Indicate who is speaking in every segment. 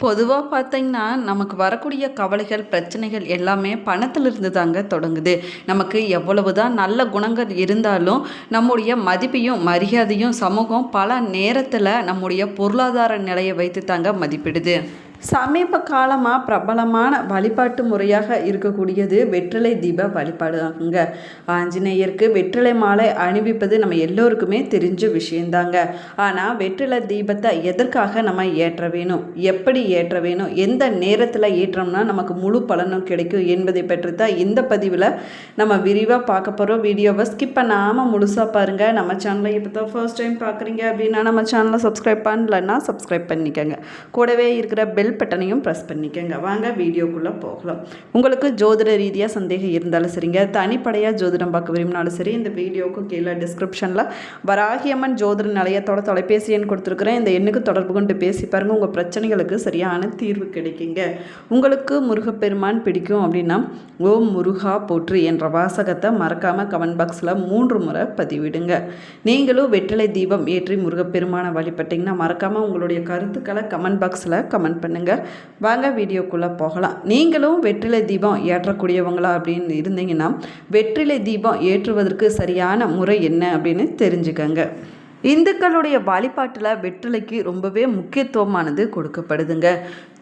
Speaker 1: பொதுவாக பார்த்தீங்கன்னா நமக்கு வரக்கூடிய கவலைகள் பிரச்சனைகள் எல்லாமே பணத்திலிருந்து தாங்க தொடங்குது. நமக்கு எவ்வளவு தான் நல்ல குணங்கள் இருந்தாலும் நம்முடைய மதிப்பையும் மரியாதையும் சமூகம் பல நேரத்தில் நம்முடைய பொருளாதார நிலையை வைத்து தாங்க மதிப்பிடுது. சமீப காலமாக பிரபலமான வழிபாட்டு முறையாக இருக்கக்கூடியது வெற்றிலை தீப வழிபாடு தாங்க. ஆஞ்சநேயருக்கு வெற்றிலை மாலை அணிவிப்பது நம்ம எல்லோருக்குமே தெரிஞ்ச விஷயந்தாங்க. ஆனால் வெற்றிலை தீபத்தை எதற்காக நம்ம ஏற்ற வேணும், எப்படி ஏற்ற வேணும், எந்த நேரத்தில் ஏற்றோம்னா நமக்கு முழு பலனும் கிடைக்கும் என்பதை பற்றி தான் இந்த பதிவில் நம்ம விரிவாக பார்க்க போகிறோம். வீடியோவை ஸ்கிப் பண்ணாமல் முழுசாக பாருங்கள். நம்ம சேனலை இப்போ தான் ஃபர்ஸ்ட் டைம் பார்க்குறீங்க அப்படின்னா நம்ம சேனலை சப்ஸ்கிரைப் பண்ணலன்னா சப்ஸ்கிரைப் பண்ணிக்கோங்க. கூடவே இருக்கிற பெல் பட்டனையும் ப்ரெஸ் பண்ணிக்கோங்க. வாங்க வீடியோக்குள்ளே போகலாம். உங்களுக்கு ஜோதிட ரீதியாக சந்தேகம் இருந்தாலும் சரிங்க, தனிப்படையாக ஜோதிடம் பார்க்க விரும்பினாலும் சரி, இந்த வீடியோவுக்கு கீழே டிஸ்கிரிப்ஷனில் வராகியம்மன் ஜோதிட நிலையத்தோட தொலைபேசி எண் கொடுத்துருக்குறேன். இந்த எண்ணுக்கு தொடர்பு கொண்டு பேசி பாருங்கள். உங்கள் பிரச்சனைகளுக்கு சரியான தீர்வு கிடைக்குங்க. உங்களுக்கு முருகப்பெருமான் பிடிக்கும் அப்படின்னா ஓம் முருகா போற்று என்ற வாசகத்தை மறக்காமல் கமெண்ட் பாக்ஸில் 3 முறை பதிவிடுங்க. நீங்களும் வெற்றிலை தீபம் ஏற்றி முருகப்பெருமானை வழிபட்டிங்கன்னா மறக்காமல் உங்களுடைய கருத்துக்களை கமெண்ட் பாக்ஸில் கமெண்ட் பண்ணுங்கள். வாங்க வீடியோக்குள்ளே போகலாம். நீங்களும் வெற்றிலை தீபம் ஏற்றக்கூடியவங்களா அப்படின்னு இருந்தீங்கன்னா வெற்றிலை தீபம் ஏற்றுவதற்கு சரியான முறை என்ன அப்படின்னு தெரிஞ்சுக்கங்க. இந்துக்களுடைய வழிபாட்டில் வெற்றிலைக்கு ரொம்பவே முக்கியத்துவமானது கொடுக்கப்படுதுங்க.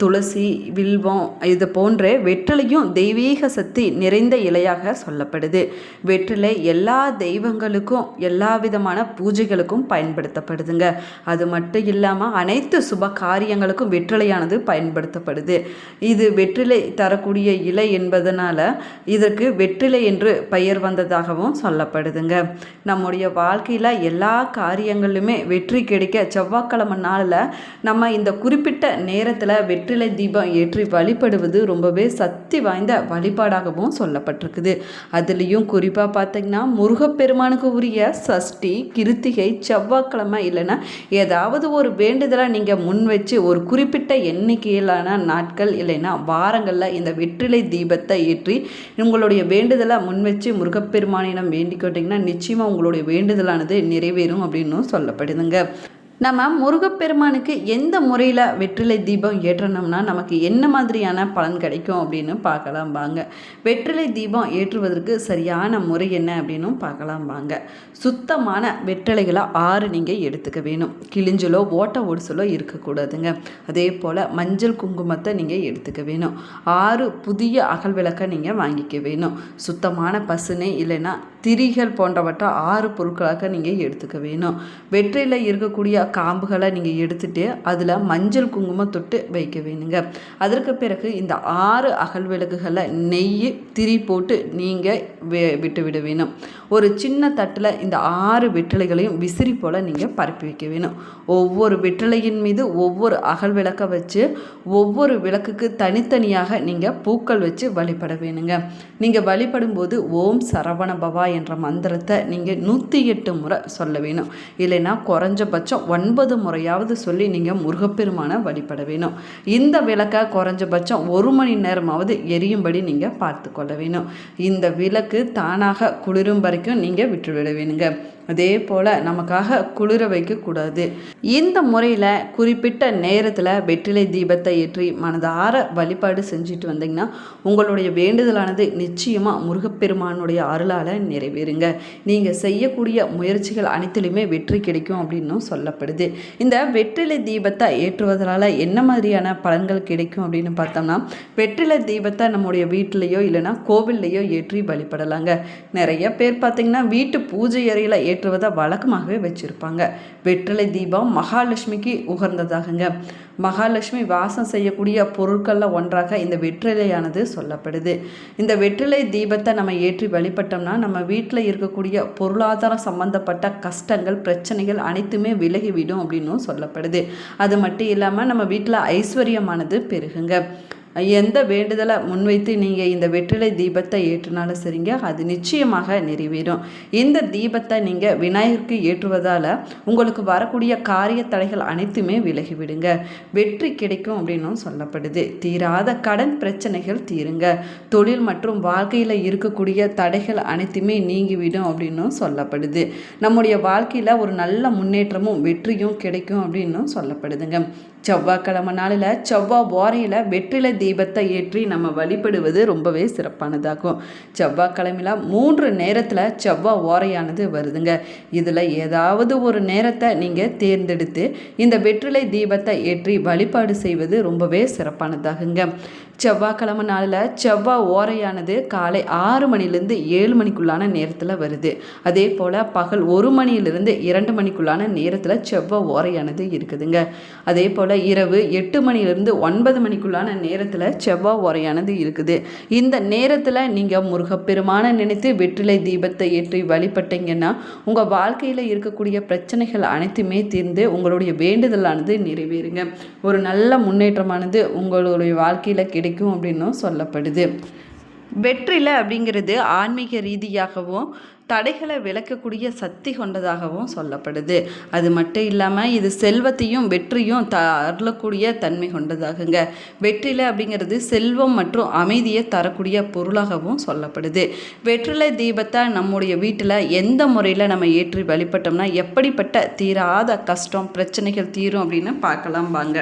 Speaker 1: துளசி, வில்வம் இது போன்ற வெற்றிலையும் தெய்வீக சக்தி நிறைந்த இலையாக சொல்லப்படுது. வெற்றிலை எல்லா தெய்வங்களுக்கும் எல்லா விதமான பூஜைகளுக்கும் பயன்படுத்தப்படுதுங்க. அது மட்டும் இல்லாமல் அனைத்து சுப காரியங்களுக்கும் வெற்றிலையானது பயன்படுத்தப்படுது. இது வெற்றிலை தரக்கூடிய இலை என்பதனால இதற்கு வெற்றிலை என்று பெயர் வந்ததாகவும் சொல்லப்படுதுங்க. நம்முடைய வாழ்க்கையில் எல்லா காரியங்களுமே வெற்றி கிடைக்க செவ்வாய்க்கிழமை நாளில் நம்ம இந்த குறிப்பிட்ட நேரத்தில் வெற்றிலை தீபம் ஏற்றி வழிபடுவது ரொம்பவே சக்தி வாய்ந்த வழிபாடாகவும் சொல்லப்பட்டிருக்குது. அதுலேயும் குறிப்பாக பார்த்தீங்கன்னா முருகப்பெருமானுக்கு உரிய சஷ்டி, கிருத்திகை, செவ்வாய்க்கிழமை இல்லைன்னா ஏதாவது ஒரு வேண்டுதலை நீங்கள் முன் வச்சு ஒரு குறிப்பிட்ட எண்ணிக்கையிலான நாட்கள் இல்லைன்னா வாரங்களில் இந்த வெற்றிலை தீபத்தை ஏற்றி உங்களுடைய வேண்டுதலை முன் வச்சு முருகப்பெருமானிடம் வேண்டிக்கிட்டிங்கன்னா நிச்சயமாக உங்களுடைய வேண்டுதலானது நிறைவேறும் அப்படின்னு சொல்லப்படுதுங்க. நம்ம முருகப்பெருமானுக்கு எந்த முறையில் வெற்றிலை தீபம் ஏற்றணும்னா நமக்கு என்ன மாதிரியான பலன் கிடைக்கும் அப்படின்னு பார்க்கலாம் வாங்க. வெற்றிலை தீபம் ஏற்றுவதற்கு சரியான முறை என்ன அப்படின்னு பார்க்கலாம் வாங்க. சுத்தமான வெற்றிலைகளை 6 நீங்கள் எடுத்துக்க வேணும். கிழிஞ்சலோ ஓட்ட ஒடிசலோ இருக்கக்கூடாதுங்க. அதே போல் மஞ்சள் குங்குமத்தை நீங்கள் எடுத்துக்க வேணும். 6 புதிய அகல் விளக்கை நீங்கள் வாங்கிக்க வேணும். சுத்தமான பசுனை இல்லைன்னா திரிகள் போன்றவற்றை 6 பொருட்களாக நீங்கள் எடுத்துக்க வேணும். வெற்றிலை இருக்கக்கூடிய காம்புகளை நீங்கள் எடுத்துட்டு அதில் மஞ்சள் குங்குமம் தொட்டு வைக்க வேணுங்க. அதற்கு பிறகு இந்த 6 அகல் விளக்குகளை நெய் திரி போட்டு நீங்கள் விட்டு விட வேணும். ஒரு சின்ன தட்டில் இந்த 6 வெற்றிலைகளையும் விசிறி போல் நீங்கள் பரப்பி வைக்க வேணும். ஒவ்வொரு வெற்றிலையின் மீது ஒவ்வொரு அகல் விளக்கை வச்சு ஒவ்வொரு விளக்குக்கு தனித்தனியாக நீங்கள் பூக்கள் வச்சு வழிபட வேணுங்க. நீங்கள் வழிபடும்போது ஓம் சரவண பவா என்ற மந்திரத்தை நீங்கள் 108 முறை சொல்ல வேணும். இல்லைன்னா குறைஞ்சபட்சம் 9 முறையாவது சொல்லி நீங்கள் முருகப்பெருமானை வழிபட வேணும். இந்த விளக்கை குறைஞ்சபட்சம் 1 மணி நேரமாவது எரியும்படி நீங்கள் பார்த்து கொள்ள வேணும். இந்த விளக்கு தானாக குளிரும் வரைக்கும் நீங்கள் விட்டுவிட வேணுங்க. அதே போல் நமக்காக குளிர வைக்கக்கூடாது. இந்த முறையில் குறிப்பிட்ட நேரத்தில் வெற்றிலை தீபத்தை ஏற்றி மனதார வழிபாடு செஞ்சுட்டு வந்தீங்கன்னா உங்களுடைய வேண்டுதலானது நிச்சயமாக முருகப்பெருமானுடைய அருளால் நிறைவேறுங்க. நீங்கள் செய்யக்கூடிய முயற்சிகள் அனைத்திலுமே வெற்றி கிடைக்கும் அப்படின்னும் சொல்லப்படுது. இந்த வெற்றிலை தீபத்தை ஏற்றுவதனால என்ன மாதிரியான பலன்கள் கிடைக்கும் அப்படின்னு பார்த்தோம்னா வெற்றிலை தீபத்தை நம்முடைய வீட்டிலையோ இல்லைன்னா கோவில்லையோ ஏற்றி வழிபடலாங்க. நிறைய பேர் பார்த்திங்கன்னா வீட்டு பூஜை அறையில் ஏற்றுவதை வழக்கமாகவே வச்சுருப்பாங்க. வெற்றிலை தீபம் மகாலட்சுமிக்கு உகந்ததாகுங்க. மகாலட்சுமி வாசம் செய்யக்கூடிய பொருட்களில் ஒன்றாக இந்த வெற்றிலையானது சொல்லப்படுது. இந்த வெற்றிலை தீபத்தை நம்ம ஏற்றி வழிபட்டோம்னா நம்ம வீட்டில் இருக்கக்கூடிய பொருளாதாரம் சம்பந்தப்பட்ட கஷ்டங்கள் பிரச்சனைகள் அனைத்துமே விலகிவிடும் அப்படின்னும் சொல்லப்படுது. அது மட்டும் இல்லாமல் நம்ம வீட்டில் ஐஸ்வர்யமானது பெருகுங்க. எந்த வேண்டுதலை முன்வைத்து நீங்கள் இந்த வெற்றிலை தீபத்தை ஏற்றினாலும் சரிங்க, அது நிச்சயமாக நிறைவேறும். இந்த தீபத்தை நீங்கள் விநாயகருக்கு ஏற்றுவதால் உங்களுக்கு வரக்கூடிய காரிய தடைகள் அனைத்துமே விலகிவிடுங்க. வெற்றி கிடைக்கும் அப்படின்னும் சொல்லப்படுது. தீராத கடன் பிரச்சனைகள் தீருங்க. தொழில் மற்றும் வாழ்க்கையில் இருக்கக்கூடிய தடைகள் அனைத்துமே நீங்கிவிடும் அப்படின்னும் சொல்லப்படுது. நம்முடைய வாழ்க்கையில் ஒரு நல்ல முன்னேற்றமும் வெற்றியும் கிடைக்கும் அப்படின்னும் சொல்லப்படுதுங்க. செவ்வாய்க்கிழமை நாளில் செவ்வாய் ஓரையில் வெற்றிலை தீபத்தை ஏற்றி நம்ம வழிபடுவது ரொம்பவே சிறப்பானதாகும். செவ்வாய்க்கிழமையில் 3 நேரத்தில் செவ்வாய் ஓரையானது வருதுங்க. இதில் ஏதாவது ஒரு நேரத்தை நீங்கள் தேர்ந்தெடுத்து இந்த வெற்றிலை தீபத்தை ஏற்றி வழிபாடு செய்வது ரொம்பவே சிறப்பானதாகுங்க. செவ்வாய்க்கிழமை நாளில் செவ்வாய் ஓரையானது காலை 6 மணிலேருந்து 7 மணிக்குள்ளான நேரத்தில் வருது. அதே போல் பகல் 1 மணியிலிருந்து 2 மணிக்குள்ளான நேரத்தில் செவ்வாய் ஓரையானது இருக்குதுங்க. அதே போல் இரவு 8 மணியிலிருந்து 9 மணிக்குள்ளான நேரத்தில் செவ்வாய் ஓரையானது இருக்குது. இந்த நேரத்தில் நீங்கள் முருகப்பெருமானை நினைத்து வெற்றிலை தீபத்தை ஏற்றி வழிபட்டீங்கன்னா உங்கள் வாழ்க்கையில் இருக்கக்கூடிய பிரச்சனைகள் அனைத்துமே தீர்ந்து உங்களுடைய வேண்டுதலானது நிறைவேறுங்க. ஒரு நல்ல முன்னேற்றமானது உங்களுடைய வாழ்க்கையில் கிடைக்கும் அப்படின்னும் சொல்லப்படுது. வெற்றிலை அப்படிங்கிறது ஆன்மீக ரீதியாகவும் தடைகளை விளக்கக்கூடிய சக்தி கொண்டதாகவும் சொல்லப்படுது. அது மட்டும் இல்லாமல் இது செல்வத்தையும் வெற்றியும் அருளக்கூடிய தன்மை கொண்டதாகுங்க. வெற்றிலை அப்படிங்கிறது செல்வம் மற்றும் அமைதியை தரக்கூடிய பொருளாகவும் சொல்லப்படுது. வெற்றிலை தீபத்தை நம்முடைய வீட்டில் எந்த முறையில் நம்ம ஏற்றி வழிபட்டோம்னா எப்படிப்பட்ட தீராத கஷ்டம் பிரச்சனைகள் தீரும் அப்படின்னு பார்க்கலாம் வாங்க.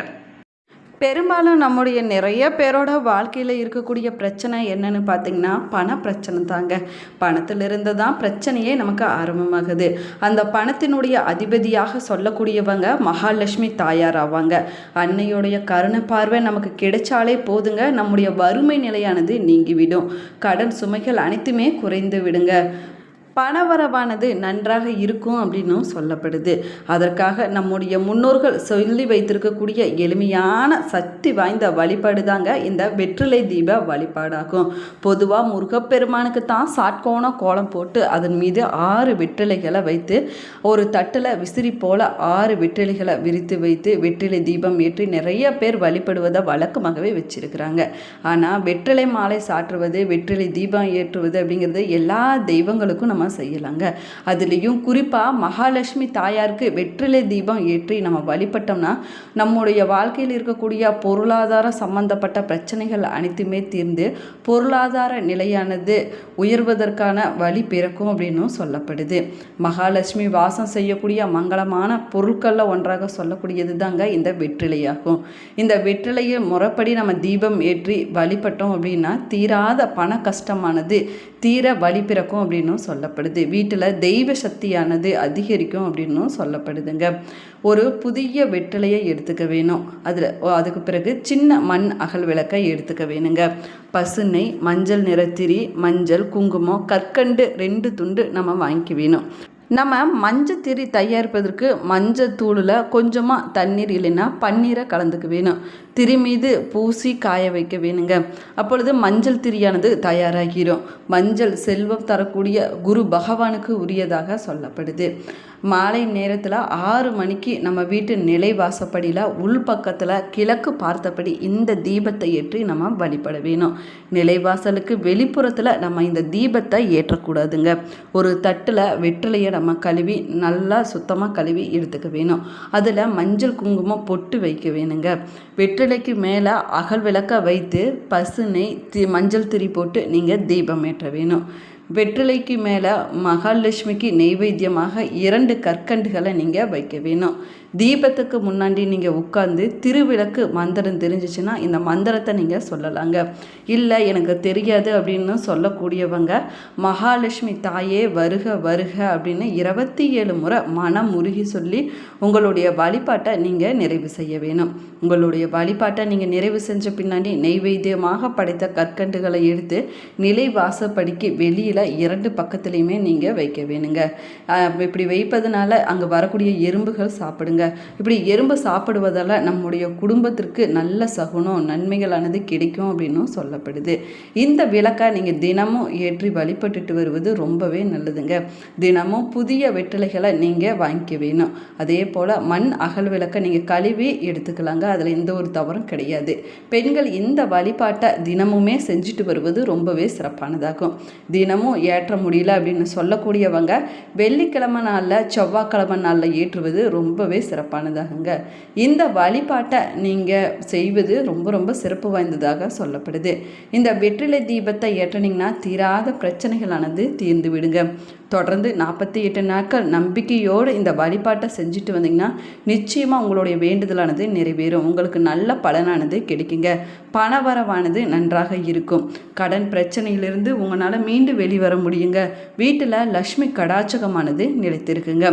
Speaker 1: பெரும்பாலும் நம்முடைய நிறைய பேரோட வாழ்க்கையில் இருக்கக்கூடிய பிரச்சனை என்னன்னு பார்த்திங்கன்னா பண பிரச்சனை தாங்க. பணத்திலிருந்து தான் பிரச்சனையே நமக்கு ஆரம்பமாகுது. அந்த பணத்தினுடைய அதிபதியாக சொல்லக்கூடியவங்க மகாலட்சுமி தாயார் ஆவாங்க. அன்னையுடைய கருணை பார்வை நமக்கு கிடைச்சாலே போதுங்க, நம்முடைய வறுமை நிலையானது நீங்கிவிடும். கடன் சுமைகள் அனைத்துமே குறைந்து விடுங்க. பணவரவானது நன்றாக இருக்கும் அப்படின்னும் சொல்லப்படுது. அதற்காக நம்முடைய முன்னோர்கள் சொல்லி வைத்திருக்கக்கூடிய எளிமையான சக்தி வாய்ந்த வழிபாடு தாங்க இந்த வெற்றிலை தீப வழிபாடாகும். பொதுவாக முருகப்பெருமானுக்கு தான் சாட்கோண கோலம் போட்டு அதன் மீது 6 வெற்றிலைகளை வைத்து ஒரு தட்டில் விசிறி போல 6 வெற்றிலைகளை விரித்து வைத்து வெற்றிலை தீபம் ஏற்றி நிறைய பேர் வழிபடுவதை வழக்கமாகவே வச்சிருக்கிறாங்க. ஆனால் வெற்றிலை மாலை சாற்றுவது வெற்றிலை தீபம் ஏற்றுவது அப்படிங்கிறது எல்லா தெய்வங்களுக்கும் நம்ம செய்யலாங்க. அதுலேயும் குறிப்பாக மகாலட்சுமி தாயாருக்கு வெற்றிலை தீபம் ஏற்றி நம்ம வழிபட்டோம்னா நம்முடைய வாழ்க்கையில் இருக்கக்கூடிய பொருளாதார சம்பந்தப்பட்ட பிரச்சனைகள் அனைத்துமே தீர்ந்து பொருளாதார நிலையானது உயர்வதற்கான வழி பிறக்கும் அப்படின்னும் சொல்லப்படுது. மகாலட்சுமி வாசம் செய்யக்கூடிய மங்களமான பொருட்களில் ஒன்றாக சொல்லக்கூடியது தாங்க இந்த வெற்றிலையாகும். இந்த வெற்றிலையை முறைப்படி நம்ம தீபம் ஏற்றி வழிபட்டோம் அப்படின்னா தீராத பண கஷ்டமானது தீர வழி பிறக்கும் அப்படின்னும் சொல்லப்படுது. வீட்டில் தெய்வ சக்தியானது அதிகரிக்கும் அப்படின்னும் சொல்லப்படுதுங்க. ஒரு புதிய வெற்றிலையை எடுத்துக்க வேணும். அதுக்கு பிறகு சின்ன மண் அகல் விளக்கை எடுத்துக்க வேணுங்க. பசுனை, மஞ்சள் நிறத்திரி, மஞ்சள், குங்குமம், கற்கண்டு 2 துண்டு நம்ம வாங்கிக்க வேணும். நம்ம மஞ்சள் திரி தயாரிப்பதற்கு மஞ்சள் தூளில் கொஞ்சமாக தண்ணீர் இல்லைன்னா பன்னீரை கலந்துக்க வேணும். திரி மீது பூசி காய வைக்க வேணுங்க. அப்பொழுது மஞ்சள் திரியானது தயாராகிடும். மஞ்சள் செல்வம் தரக்கூடிய குரு பகவானுக்கு உரியதாக சொல்லப்படுது. மாலை நேரத்தில் 6 மணிக்கு நம்ம வீட்டு நிலைவாசப்படியில் உள்பக்கத்தில் கிழக்கு பார்த்தபடி இந்த தீபத்தை ஏற்றி நம்ம வழிபட வேணும். நிலைவாசலுக்கு வெளிப்புறத்தில் நம்ம இந்த தீபத்தை ஏற்றக்கூடாதுங்க. ஒரு தட்டில் வெற்றிலையை நம்ம கழுவி நல்லா சுத்தமாக கழுவி எடுத்துக்க வேணும். அதில் மஞ்சள் குங்குமம் பொட்டு வைக்க வேணுங்க. வெற்றிலைக்கு மேலே அகல் விளக்க வைத்து பசுனை மஞ்சள் திரி போட்டு நீங்கள் தீபம் ஏற்ற வேணும். வெற்றிலைக்கு மேலே மகாலட்சுமிக்கு நெய்வேத்தியமாக 2 கற்கண்டுகளை நீங்கள் வைக்க வேணும். தீபத்துக்கு முன்னாடி நீங்கள் உட்கார்ந்து திருவிளக்கு மந்திரம் தெரிஞ்சிச்சுன்னா இந்த மந்திரத்தை நீங்கள் சொல்லலாங்க. இல்லை எனக்கு தெரியாது அப்படின்னு சொல்லக்கூடியவங்க மகாலட்சுமி தாயே வருக வருக அப்படின்னு 27 முறை மனம் உருகி சொல்லி உங்களுடைய வழிபாட்டை நீங்கள் நிறைவு செய்ய வேணும். உங்களுடைய வழிபாட்டை நீங்கள் நிறைவு செஞ்ச பின்னாடி நெய்வேத்தியமாக படைத்த கற்கண்டுகளை எடுத்து நிலை வாசப்படிக்கு வெளியில் 2 பக்கத்துலேயுமே நீங்கள் வைக்க வேணுங்க. இப்படி வைப்பதனால அங்கே வரக்கூடிய எறும்புகள் சாப்பிடுங்க. இப்படி எறும்பு சாப்பிடுவதால் நம்முடைய குடும்பத்திற்கு நல்ல சகுனம் நன்மைகளானது கிடைக்கும் அப்படின்னும் சொல்லப்படுது. இந்த விளக்கை நீங்கள் தினமும் ஏற்றி வழிபட்டுட்டு வருவது ரொம்பவே நல்லதுங்க. தினமும் புதிய வெற்றிலைகளை நீங்கள் வாங்கிக்க வேணும். அதே போல் மண் அகல் விளக்கை நீங்கள் கழுவி எடுத்துக்கலாங்க. அதில் எந்த ஒரு தவறும் கிடையாது. பெண்கள் இந்த வழிபாட்டை தினமுமே செஞ்சுட்டு வருவது ரொம்பவே சிறப்பானதாகும். தினமும் ஏற்ற முடியல அப்படின்னு சொல்லக்கூடியவங்க வெள்ளிக்கிழமை நாளில் செவ்வாய்க்கிழமை நாளில் ஏற்றுவது ரொம்பவே சிறப்பானதாகுங்க. இந்த வழிபாட்டை நீங்கள் செய்வது ரொம்ப ரொம்ப சிறப்பு வாய்ந்ததாக சொல்லப்படுது. இந்த வெற்றிலை தீபத்தை ஏற்றினீங்கன்னா தீராத பிரச்சனைகளானது தீர்ந்து விடுங்க. தொடர்ந்து 48 நாட்கள் நம்பிக்கையோடு இந்த வழிபாட்டை செஞ்சுட்டு வந்தீங்கன்னா நிச்சயமாக உங்களுடைய வேண்டுதலானது நிறைவேறும். உங்களுக்கு நல்ல பலனானது கிடைக்குங்க. பணவரவானது நன்றாக இருக்கும். கடன் பிரச்சனையிலிருந்து உங்களால் மீண்டு வெளிவர முடியுங்க. வீட்டில் லக்ஷ்மி கடாட்சகமானது நிலைத்திருக்குங்க.